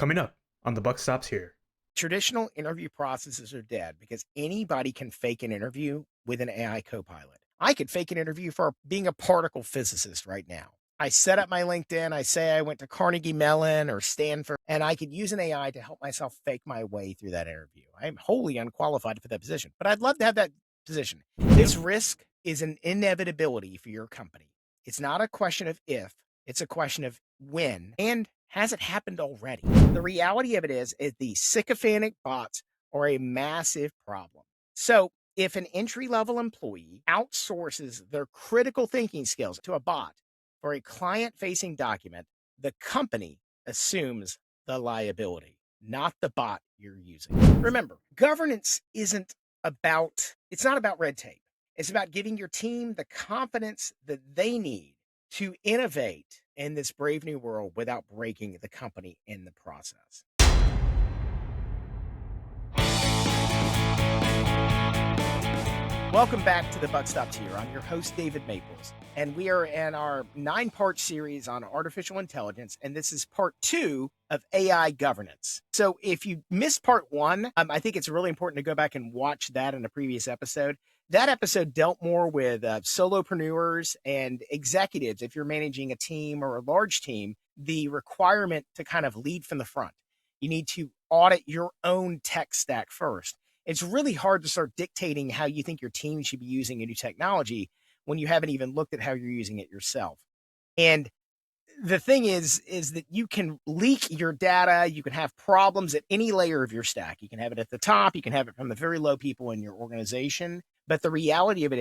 Coming up on The Buck Stops Here. Traditional interview processes are dead because anybody can fake an interview with an AI copilot. I could fake an interview for being a particle physicist right now. I set up my LinkedIn. I say I went to Carnegie Mellon or Stanford, and I could use an AI to help myself fake my way through that interview. I'm wholly unqualified for that position, but I'd love to have that position. This risk is an inevitability for your company. It's not a question of if, it's a question of when, and has it happened already? The reality of it is the sycophantic bots are a massive problem. So if an entry-level employee outsources their critical thinking skills to a bot for a client-facing document, the company assumes the liability, not the bot you're using. Remember, governance it's not about red tape. It's about giving your team the confidence that they need to innovate in this brave new world without breaking the company in the process. Welcome back to the Buck Stops Here. I'm your host, David Maples, and we are in our 9-part series on artificial intelligence, and this is part 2 of AI governance. So if you missed part 1, I think it's really important to go back and watch that in a previous episode. That episode dealt more with solopreneurs and executives. If you're managing a team or a large team, the requirement to kind of lead from the front. You need to audit your own tech stack first. It's really hard to start dictating how you think your team should be using a new technology when you haven't even looked at how you're using it yourself. And the thing is that you can leak your data. You can have problems at any layer of your stack. You can have it at the top. You can have it from the very low people in your organization. But the reality of it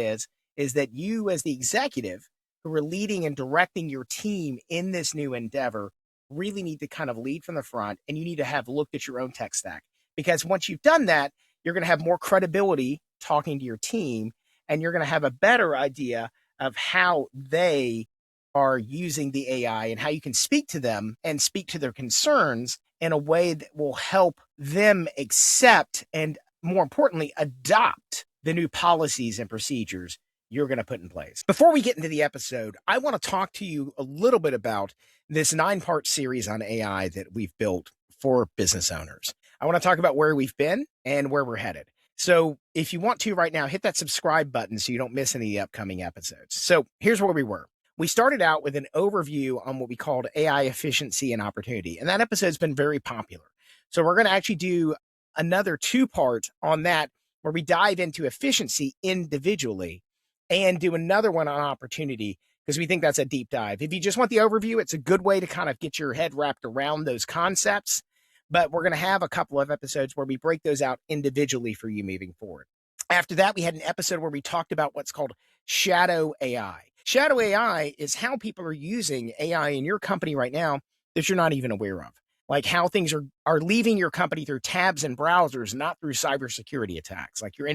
is that you as the executive who are leading and directing your team in this new endeavor really need to kind of lead from the front, and you need to have looked at your own tech stack. Because once you've done that, you're going to have more credibility talking to your team, and you're going to have a better idea of how they are using the AI and how you can speak to them and speak to their concerns in a way that will help them accept and, more importantly, adopt the new policies and procedures you're going to put in place. Before we get into the episode, I want to talk to you a little bit about this 9-part series on AI that we've built for business owners. I want to talk about where we've been and where we're headed. So if you want to right now, hit that subscribe button so you don't miss any of the upcoming episodes. So here's where we were. We started out with an overview on what we called AI efficiency and opportunity, and that episode's been very popular. So we're going to actually do another 2-part on that where we dive into efficiency individually and do another one on opportunity because we think that's a deep dive. If you just want the overview, it's a good way to kind of get your head wrapped around those concepts. But we're going to have a couple of episodes where we break those out individually for you moving forward. After that, we had an episode where we talked about what's called shadow AI. Shadow AI is how people are using AI in your company right now that you're not even aware of. Like how things are leaving your company through tabs and browsers, not through cybersecurity attacks, like your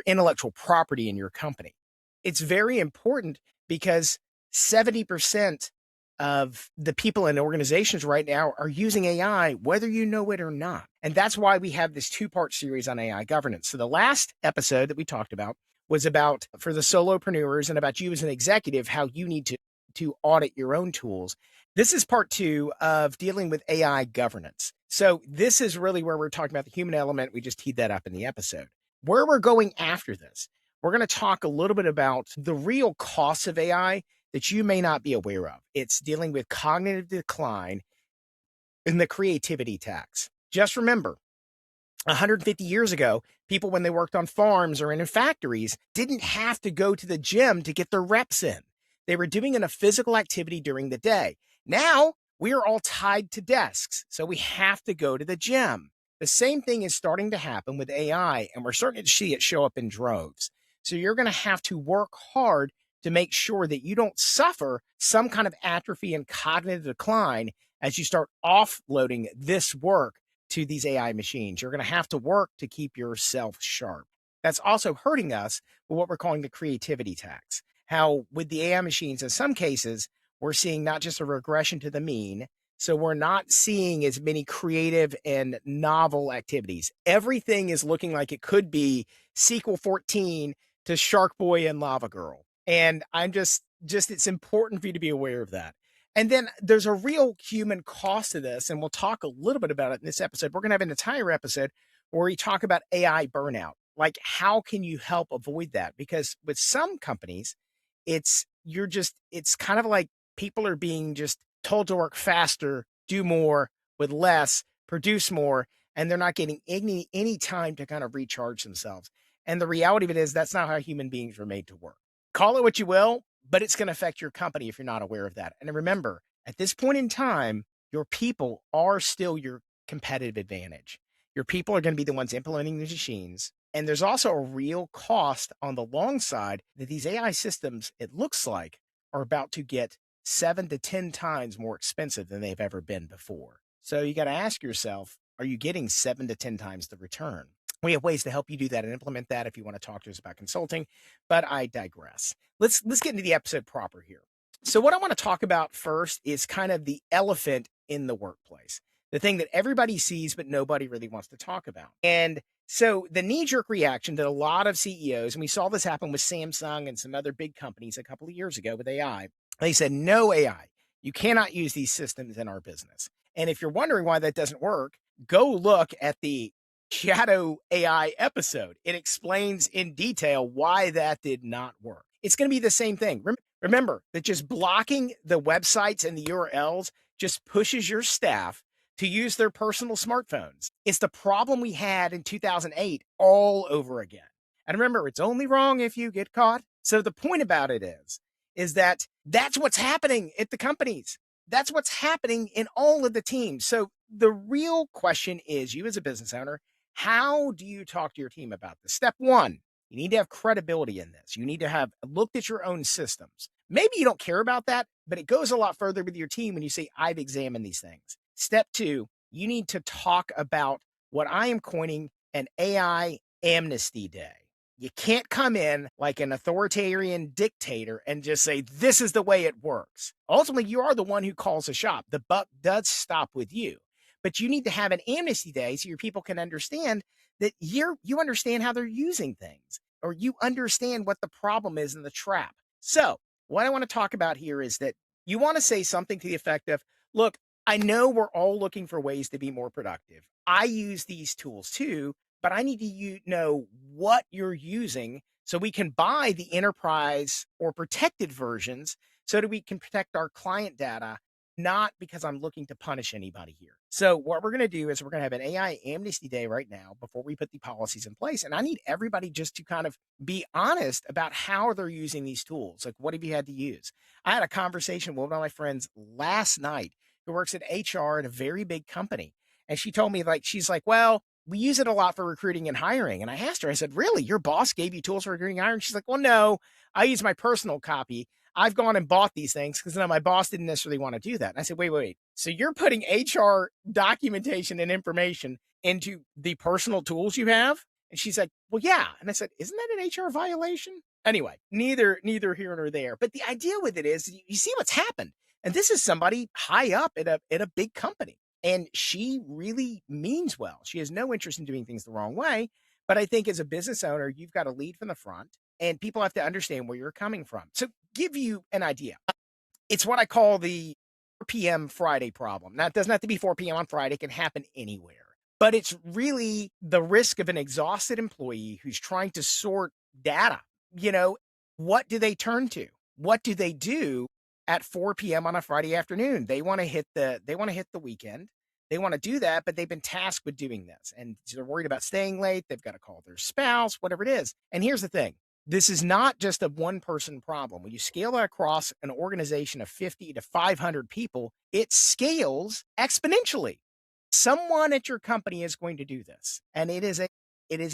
intellectual property in your company. It's very important because 70% of the people in organizations right now are using AI, whether you know it or not. And that's why we have this 2-part series on AI governance. So the last episode that we talked about was about for the solopreneurs and about you as an executive, how you need to audit your own tools. This is part 2 of dealing with AI governance. So this is really where we're talking about the human element. We just teed that up in the episode. Where we're going after this, we're going to talk a little bit about the real costs of AI that you may not be aware of. It's dealing with cognitive decline and the creativity tax. Just remember, 150 years ago, people, when they worked on farms or in factories, didn't have to go to the gym to get their reps in. They were doing a physical activity during the day. Now, we are all tied to desks, so we have to go to the gym. The same thing is starting to happen with AI, and we're starting to see it show up in droves. So you're going to have to work hard to make sure that you don't suffer some kind of atrophy and cognitive decline as you start offloading this work to these AI machines. You're going to have to work to keep yourself sharp. That's also hurting us with what we're calling the creativity tax. How with the AI machines, in some cases, we're seeing not just a regression to the mean, so we're not seeing as many creative and novel activities. Everything is looking like it could be sequel 14 to Shark Boy and Lava Girl. And I'm just it's important for you to be aware of that. And then there's a real human cost to this, and we'll talk a little bit about it in this episode. We're going to have an entire episode where we talk about AI burnout. Like, how can you help avoid that? Because with some companies, it's kind of like people are being just told to work faster, do more with less, produce more, and they're not getting any time to kind of recharge themselves. And the reality of it is that's not how human beings were made to work. Call it what you will, but it's going to affect your company if you're not aware of that. And remember, at this point in time, your people are still your competitive advantage. Your people are going to be the ones implementing the machines. And there's also a real cost on the long side that these AI systems, it looks like, are about to get 7 to 10 times more expensive than they've ever been before. So you got to ask yourself, are you getting 7 to 10 times the return? We have ways to help you do that and implement that if you want to talk to us about consulting, but I digress. Let's get into the episode proper here. So what I want to talk about first is kind of the elephant in the workplace, the thing that everybody sees but nobody really wants to talk about. And so the knee-jerk reaction that a lot of CEOs, and we saw this happen with Samsung and some other big companies a couple of years ago with AI, they said, no AI. You cannot use these systems in our business. And if you're wondering why that doesn't work, go look at the Shadow AI episode. It explains in detail why that did not work. It's going to be the same thing. Remember that just blocking the websites and the URLs just pushes your staff to use their personal smartphones. It's the problem we had in 2008 all over again. And remember, it's only wrong if you get caught. So the point about it is that that's what's happening at the companies. That's what's happening in all of the teams. So the real question is, you as a business owner, how do you talk to your team about this? Step one, you need to have credibility in this. You need to have looked at your own systems. Maybe you don't care about that, but it goes a lot further with your team when you say, I've examined these things. Step two, you need to talk about what I am coining an AI amnesty day. You can't come in like an authoritarian dictator and just say, this is the way it works. Ultimately, you are the one who calls the shop. The buck does stop with you. But you need to have an amnesty day so your people can understand that you understand how they're using things, or you understand what the problem is in the trap. So what I want to talk about here is that you want to say something to the effect of, look, I know we're all looking for ways to be more productive. I use these tools too, but I need to know what you're using so we can buy the enterprise or protected versions so that we can protect our client data, not because I'm looking to punish anybody here. So what we're going to do is we're going to have an AI amnesty day right now before we put the policies in place. And I need everybody just to kind of be honest about how they're using these tools. Like, what have you had to use? I had a conversation with one of my friends last night who works at HR at a very big company. And she told me, she's like, well, we use it a lot for recruiting and hiring. And I asked her, I said, really? Your boss gave you tools for recruiting and hiring? She's like, well, no, I use my personal copy. I've gone and bought these things because my boss didn't necessarily want to do that. And I said, wait. So you're putting HR documentation and information into the personal tools you have? And she's like, well, yeah. And I said, isn't that an HR violation? Anyway, neither here nor there. But the idea with it is you see what's happened. And this is somebody high up at a big company. And she really means well. She has no interest in doing things the wrong way. But I think as a business owner, you've got to lead from the front, and people have to understand where you're coming from. So give you an idea. It's what I call the 4 p.m. Friday problem. Now, it doesn't have to be 4 p.m. on Friday. It can happen anywhere. But it's really the risk of an exhausted employee who's trying to sort data. What do they turn to? What do they do at 4 p.m. on a Friday afternoon? They want to hit the weekend. They want to do that, but they've been tasked with doing this. And they're worried about staying late. They've got to call their spouse, whatever it is. And here's the thing. This is not just a one-person problem. When you scale that across an organization of 50 to 500 people, it scales exponentially. Someone at your company is going to do this, and it is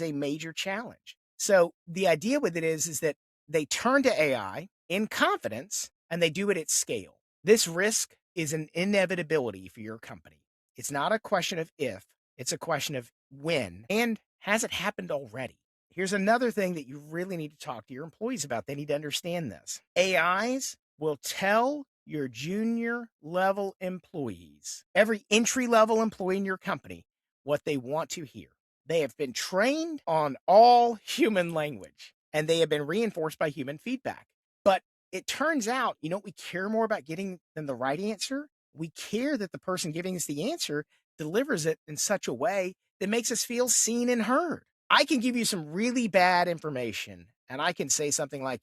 a major challenge. So the idea with it is that they turn to AI in confidence, and they do it at scale. This risk is an inevitability for your company. It's not a question of if, it's a question of when, and has it happened already? Here's another thing that you really need to talk to your employees about. They need to understand this. AIs will tell your junior level employees, every entry level employee in your company, what they want to hear. They have been trained on all human language, and they have been reinforced by human feedback. But it turns out, you know what we care more about getting than the right answer? We care that the person giving us the answer delivers it in such a way that makes us feel seen and heard. I can give you some really bad information and I can say something like,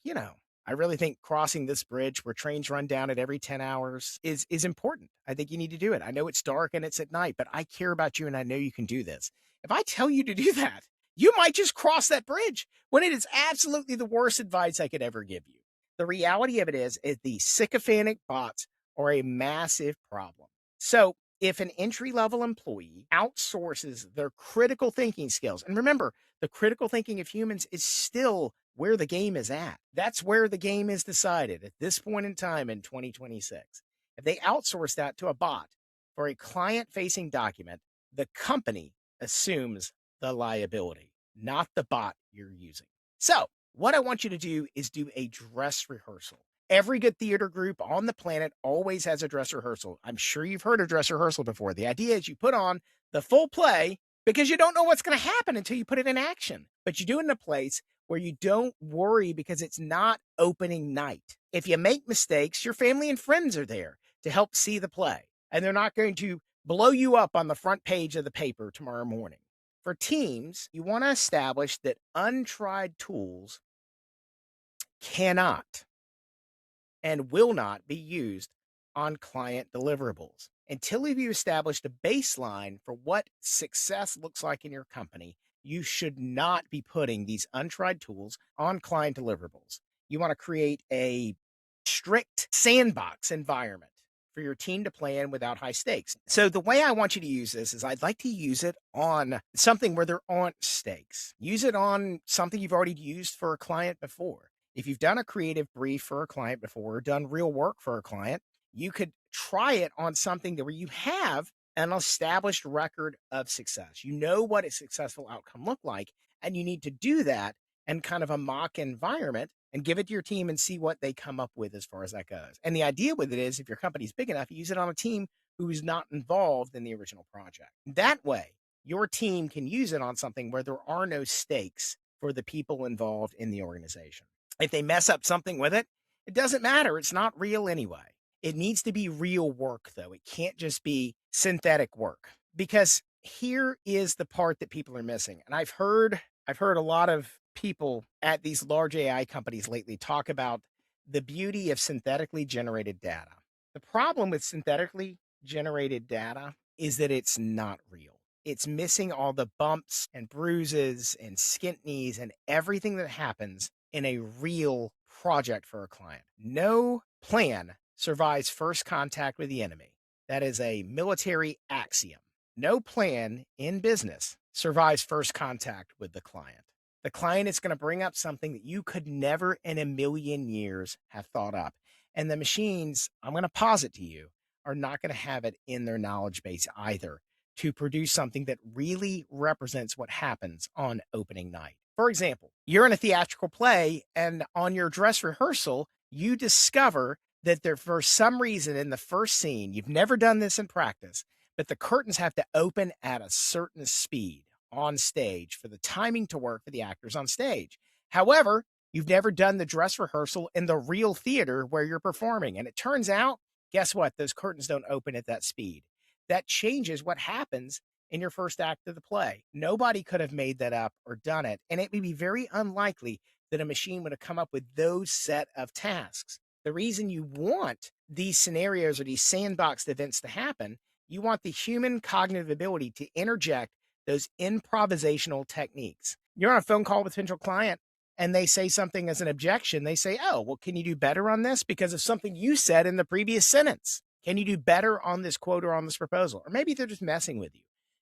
I really think crossing this bridge where trains run down at every 10 hours is important. I think you need to do it. I know it's dark and it's at night, but I care about you and I know you can do this. If I tell you to do that, you might just cross that bridge when it is absolutely the worst advice I could ever give you. The reality of it is the sycophantic bots are a massive problem. So if an entry-level employee outsources their critical thinking skills, and remember, the critical thinking of humans is still where the game is at. That's where the game is decided at this point in time in 2026. If they outsource that to a bot for a client-facing document, the company assumes the liability, not the bot you're using. So what I want you to do is do a dress rehearsal. Every good theater group on the planet always has a dress rehearsal. I'm sure you've heard of dress rehearsal before. The idea is you put on the full play because you don't know what's going to happen until you put it in action. But you do it in a place where you don't worry because it's not opening night. If you make mistakes, your family and friends are there to help see the play, and they're not going to blow you up on the front page of the paper tomorrow morning. For teams, you want to establish that untried tools cannot and will not be used on client deliverables. Until you've established a baseline for what success looks like in your company, you should not be putting these untried tools on client deliverables. You want to create a strict sandbox environment for your team to play in without high stakes. So the way I want you to use this is I'd like to use it on something where there aren't stakes. Use it on something you've already used for a client before. If you've done a creative brief for a client before, or done real work for a client, you could try it on something where you have an established record of success. You know what a successful outcome looked like, and you need to do that in kind of a mock environment and give it to your team and see what they come up with as far as that goes. And the idea with it is if your company's big enough, you use it on a team who is not involved in the original project. That way, your team can use it on something where there are no stakes for the people involved in the organization. If they mess up something with it, it doesn't matter. It's not real anyway. It needs to be real work, though. It can't just be synthetic work, because here is the part that people are missing. And I've heard a lot of people at these large AI companies lately talk about the beauty of synthetically generated data. The problem with synthetically generated data is that it's not real. It's missing all the bumps and bruises and skint knees and everything that happens in a real project for a client. No plan survives first contact with the enemy. That is a military axiom. No plan in business survives first contact with the client. The client is going to bring up something that you could never in a million years have thought up. And the machines, I'm going to posit to you, are not going to have it in their knowledge base either to produce something that really represents what happens on opening night. For example, you're in a theatrical play, and on your dress rehearsal, you discover that there, for some reason in the first scene, you've never done this in practice, but the curtains have to open at a certain speed on stage for the timing to work for the actors on stage. However, you've never done the dress rehearsal in the real theater where you're performing. And it turns out, guess what? Those curtains don't open at that speed. That changes what happens in your first act of the play. Nobody could have made that up or done it. And it would be very unlikely that a machine would have come up with those set of tasks. The reason you want these scenarios or these sandboxed events to happen, you want the human cognitive ability to interject those improvisational techniques. You're on a phone call with a potential client and they say something as an objection. They say, oh, well, can you do better on this because of something you said in the previous sentence? Can you do better on this quote or on this proposal? Or maybe they're just messing with you.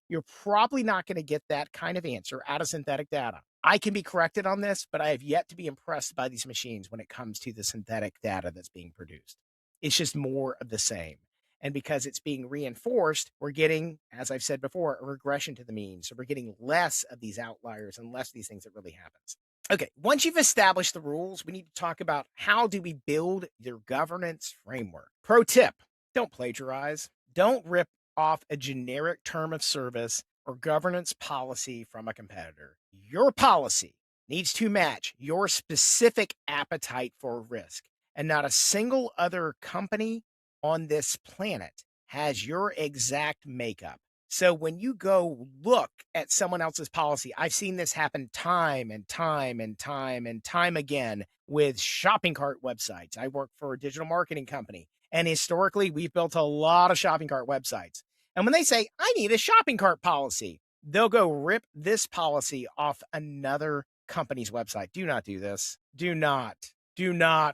You're probably not going to get that kind of answer out of synthetic data. I can be corrected on this, but I have yet to be impressed by these machines when it comes to the synthetic data that's being produced. It's just more of the same. And because it's being reinforced, we're getting, as I've said before, a regression to the mean. So we're getting less of these outliers and less of these things that really happens. Okay, once you've established the rules, we need to talk about how do we build your governance framework. Pro tip, don't plagiarize. Don't rip off a generic term of service or governance policy from a competitor. Your policy needs to match your specific appetite for risk. And not a single other company on this planet has your exact makeup. So when you go look at someone else's policy, I've seen this happen time and time and time and time again with shopping cart websites. I work for a digital marketing company, and historically, we've built a lot of shopping cart websites. And when they say, I need a shopping cart policy, they'll go rip this policy off another company's website. Do not do this. Do not,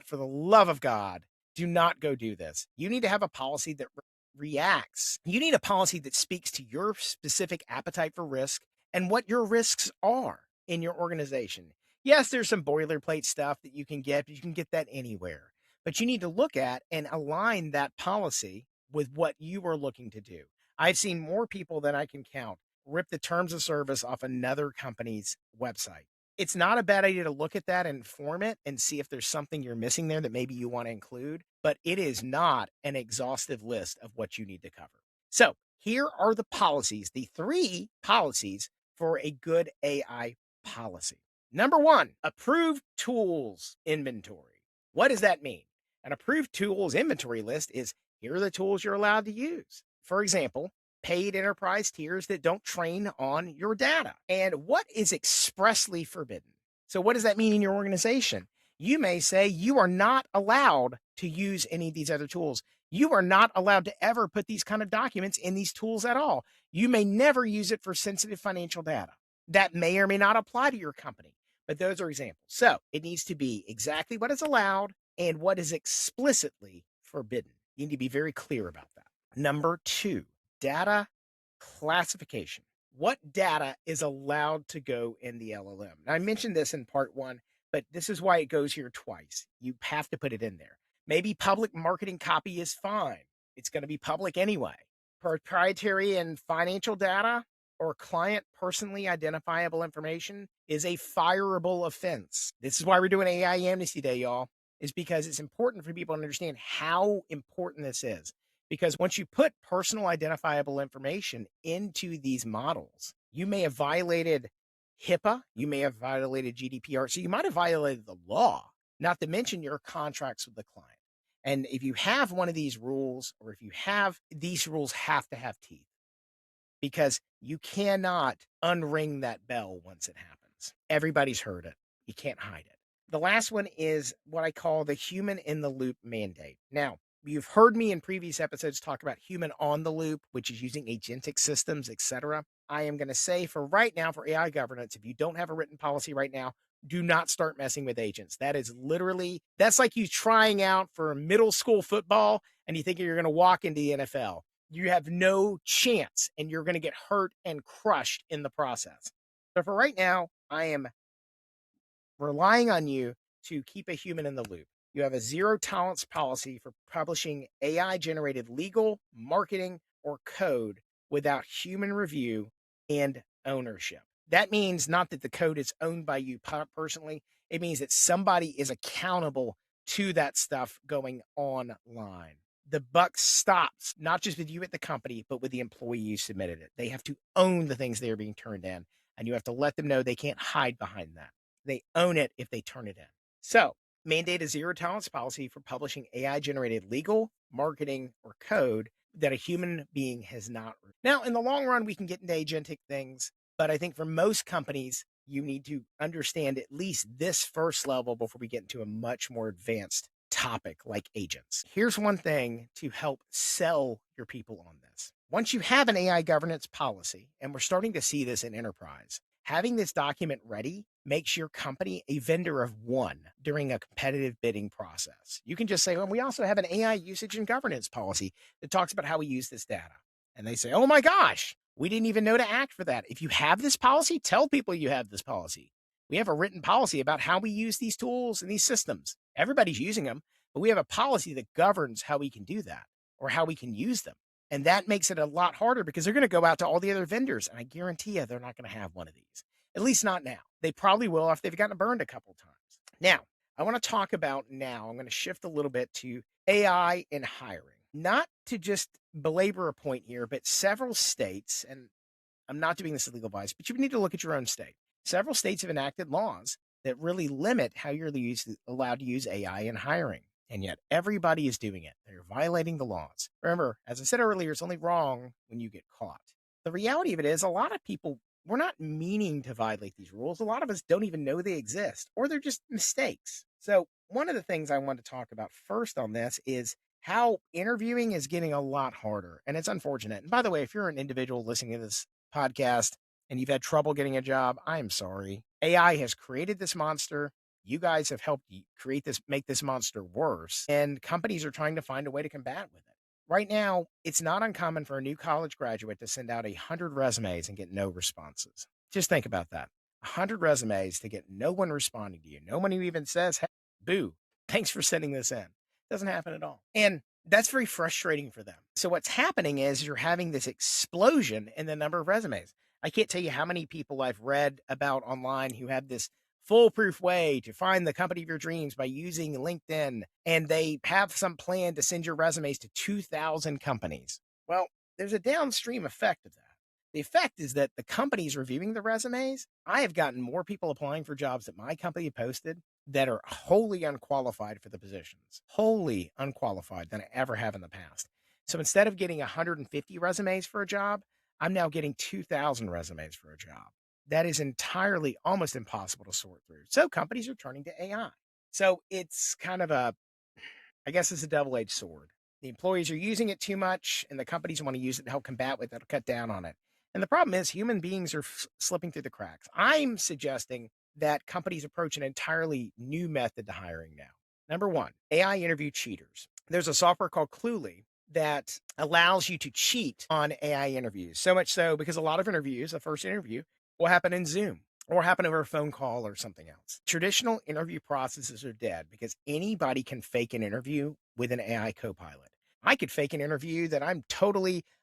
for the love of God, do not go do this. You need to have a policy that reacts. You need a policy that speaks to your specific appetite for risk and what your risks are in your organization. Yes, there's some boilerplate stuff that you can get, but you can get that anywhere. But you need to look at and align that policy with what you are looking to do. I've seen more people than I can count rip the terms of service off another company's website. It's not a bad idea to look at that and form it and see if there's something you're missing there that maybe you want to include, but it is not an exhaustive list of what you need to cover. So here are the policies, the 3 policies for a good AI policy. Number 1, approved tools inventory. What does that mean? An approved tools inventory list is here are the tools you're allowed to use. For example, paid enterprise tiers that don't train on your data. And what is expressly forbidden? So, what does that mean in your organization? You may say you are not allowed to use any of these other tools. You are not allowed to ever put these kind of documents in these tools at all. You may never use it for sensitive financial data. That may or may not apply to your company, but those are examples. So, it needs to be exactly what is allowed and what is explicitly forbidden. You need to be very clear about that. Number 2, data classification. What data is allowed to go in the LLM? Now, I mentioned this in part 1, but this is why it goes here twice. You have to put it in there. Maybe public marketing copy is fine. It's going to be public anyway. Proprietary and financial data or client personally identifiable information is a fireable offense. This is why we're doing AI Amnesty Day, y'all, is because it's important for people to understand how important this is. Because once you put personal identifiable information into these models, you may have violated HIPAA, you may have violated GDPR, so you might have violated the law, not to mention your contracts with the client. And if you have one of these rules, or if you have these rules, have to have teeth, because you cannot unring that bell once it happens. Everybody's heard it. You can't hide it. The last one is what I call the human in the loop mandate. Now, you've heard me in previous episodes talk about human on the loop, which is using agentic systems, etc. I am going to say for right now, for AI governance, if you don't have a written policy right now, do not start messing with agents. That is literally, that's like you trying out for middle school football and you think you're going to walk into the NFL. You have no chance and you're going to get hurt and crushed in the process. So for right now, I am relying on you to keep a human in the loop. You have a zero tolerance policy for publishing AI generated legal, marketing, or code without human review and ownership. That means not that the code is owned by you personally. It means that somebody is accountable to that stuff going online. The buck stops, not just with you at the company, but with the employee who submitted it. They have to own the things they are being turned in, and you have to let them know they can't hide behind that. They own it if they turn it in. So, mandate a zero tolerance policy for publishing AI generated legal, marketing, or code that a human being has not. Now, in the long run, we can get into agentic things, but I think for most companies, you need to understand at least this first level before we get into a much more advanced topic like agents. Here's one thing to help sell your people on this. Once you have an AI governance policy, and we're starting to see this in enterprise, having this document ready makes your company a vendor of one during a competitive bidding process. You can just say, well, we also have an AI usage and governance policy that talks about how we use this data. And they say, oh my gosh, we didn't even know to act for that. If you have this policy, tell people you have this policy. We have a written policy about how we use these tools and these systems. Everybody's using them, but we have a policy that governs how we can do that or how we can use them. And that makes it a lot harder because they're going to go out to all the other vendors. And I guarantee you they're not going to have one of these, at least not now. They probably will if they've gotten burned a couple of times. Now, I want to talk about now, I'm going to shift a little bit to AI in hiring. Not to just belabor a point here, but several states, and I'm not doing this as legal advice, but you need to look at your own state. Several states have enacted laws that really limit how you're allowed to use AI in hiring. And yet everybody is doing it. They're violating the laws. Remember, as I said earlier, it's only wrong when you get caught. The reality of it is a lot of people, we're not meaning to violate these rules. A lot of us don't even know they exist, or they're just mistakes. So one of the things I want to talk about first on this is how interviewing is getting a lot harder. And it's unfortunate. And by the way, if you're an individual listening to this podcast and you've had trouble getting a job, I'm sorry. AI has created this monster. You guys have helped create this, make this monster worse. And companies are trying to find a way to combat with it. Right now, it's not uncommon for a new college graduate to send out 100 resumes and get no responses. Just think about that. 100 resumes to get no one responding to you. No one who even says, hey, boo, thanks for sending this in. Doesn't happen at all. And that's very frustrating for them. So what's happening is you're having this explosion in the number of resumes. I can't tell you how many people I've read about online who have this foolproof way to find the company of your dreams by using LinkedIn, and they have some plan to send your resumes to 2,000 companies. Well, there's a downstream effect of that. The effect is that the companies reviewing the resumes, I have gotten more people applying for jobs that my company posted that are wholly unqualified for the positions, wholly unqualified than I ever have in the past. So instead of getting 150 resumes for a job, I'm now getting 2,000 resumes for a job. That is entirely almost impossible to sort through. So companies are turning to AI. So it's kind of I guess it's a double-edged sword. The employees are using it too much, and the companies want to use it to help combat with it, cut down on it. And the problem is human beings are slipping through the cracks. I'm suggesting that companies approach an entirely new method to hiring now. Number one, AI interview cheaters. There's a software called Cluely that allows you to cheat on AI interviews. So much so because a lot of interviews, the first interview, will happen in Zoom or happen over a phone call or something else. Traditional interview processes are dead because anybody can fake an interview with an AI copilot. I could fake an interview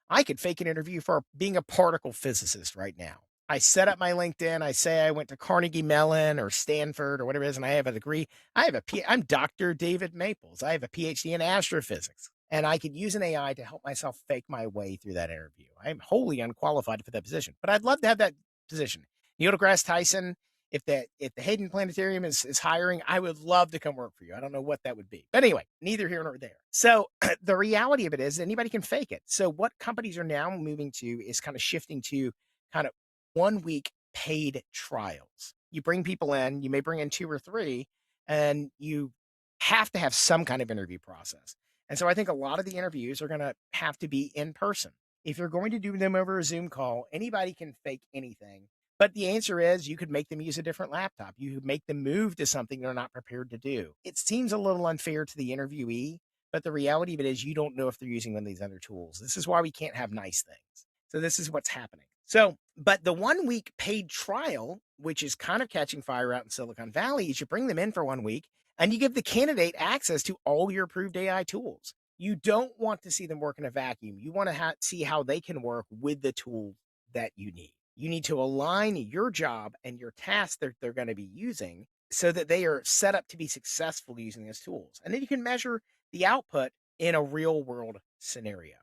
I could fake an interview for being a particle physicist right now. I set up my LinkedIn. I say I went to Carnegie Mellon or Stanford or whatever it is, and I have a degree. I'm Dr. David Maples. I have a PhD in astrophysics, and I could use an AI to help myself fake my way through that interview. I'm wholly unqualified for that position, but I'd love to have that position. Neil deGrasse Tyson, if the Hayden Planetarium is hiring, I would love to come work for you. I don't know what that would be. But anyway, neither here nor there. So the reality of it is anybody can fake it. So what companies are now moving to is kind of shifting to kind of 1 week paid trials. You bring people in, you may bring in 2 or 3, and you have to have some kind of interview process. And so I think a lot of the interviews are going to have to be in person. If you're going to do them over a Zoom call, anybody can fake anything. But the answer is you could make them use a different laptop. You could make them move to something they're not prepared to do. It seems a little unfair to the interviewee, but the reality of it is you don't know if they're using one of these other tools. This is why we can't have nice things. So this is what's happening. So, but the 1 week paid trial, which is kind of catching fire out in Silicon Valley, is you bring them in for 1 week and you give the candidate access to all your approved AI tools. You don't want to see them work in a vacuum. You want to see how they can work with the tool that you need. You need to align your job and your tasks that they're going to be using so that they are set up to be successful using these tools. And then you can measure the output in a real world scenario.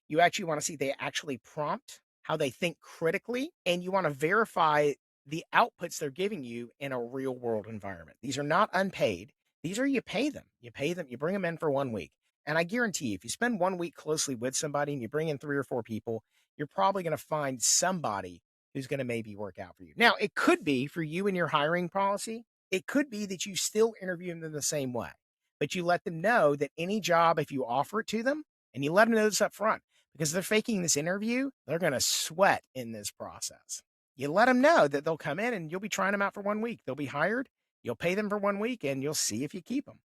You actually want to see they actually prompt, how they think critically, and you want to verify the outputs they're giving you in a real world environment. These are not unpaid. These are you pay them. You bring them in for 1 week. And I guarantee you, if you spend 1 week closely with somebody and you bring in 3 or 4 people, you're probably going to find somebody who's going to maybe work out for you. Now, it could be for you and your hiring policy, it could be that you still interview them the same way, but you let them know that any job, if you offer it to them, and you let them know this up front, because they're faking this interview, they're going to sweat in this process. You let them know that they'll come in and you'll be trying them out for 1 week. They'll be hired. You'll pay them for 1 week and you'll see if you keep them.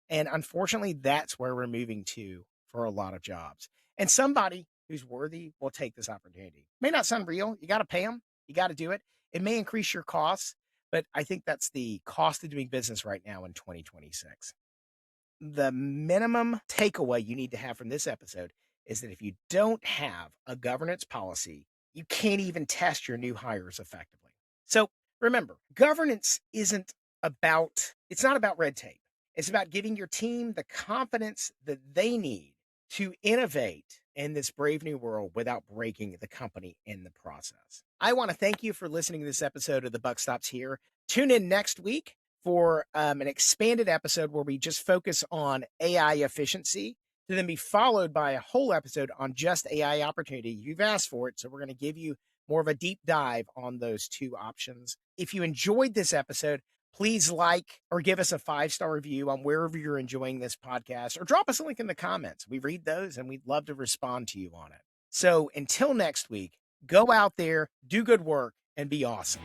And unfortunately, that's where we're moving to for a lot of jobs. And somebody who's worthy will take this opportunity. May not sound real. You got to pay them. You got to do it. It may increase your costs, but I think that's the cost of doing business right now in 2026. The minimum takeaway you need to have from this episode is that if you don't have a governance policy, you can't even test your new hires effectively. So remember, governance it's not about red tape. It's about giving your team the confidence that they need to innovate in this brave new world without breaking the company in the process. I want to thank you for listening to this episode of The Buck Stops Here. Tune in next week for an expanded episode where we just focus on AI efficiency, to then be followed by a whole episode on just AI opportunity. You've asked for it, so we're going to give you more of a deep dive on those two options. If you enjoyed this episode, please like or give us a 5-star review on wherever you're enjoying this podcast, or drop us a link in the comments. We read those and we'd love to respond to you on it. So until next week, go out there, do good work, and be awesome.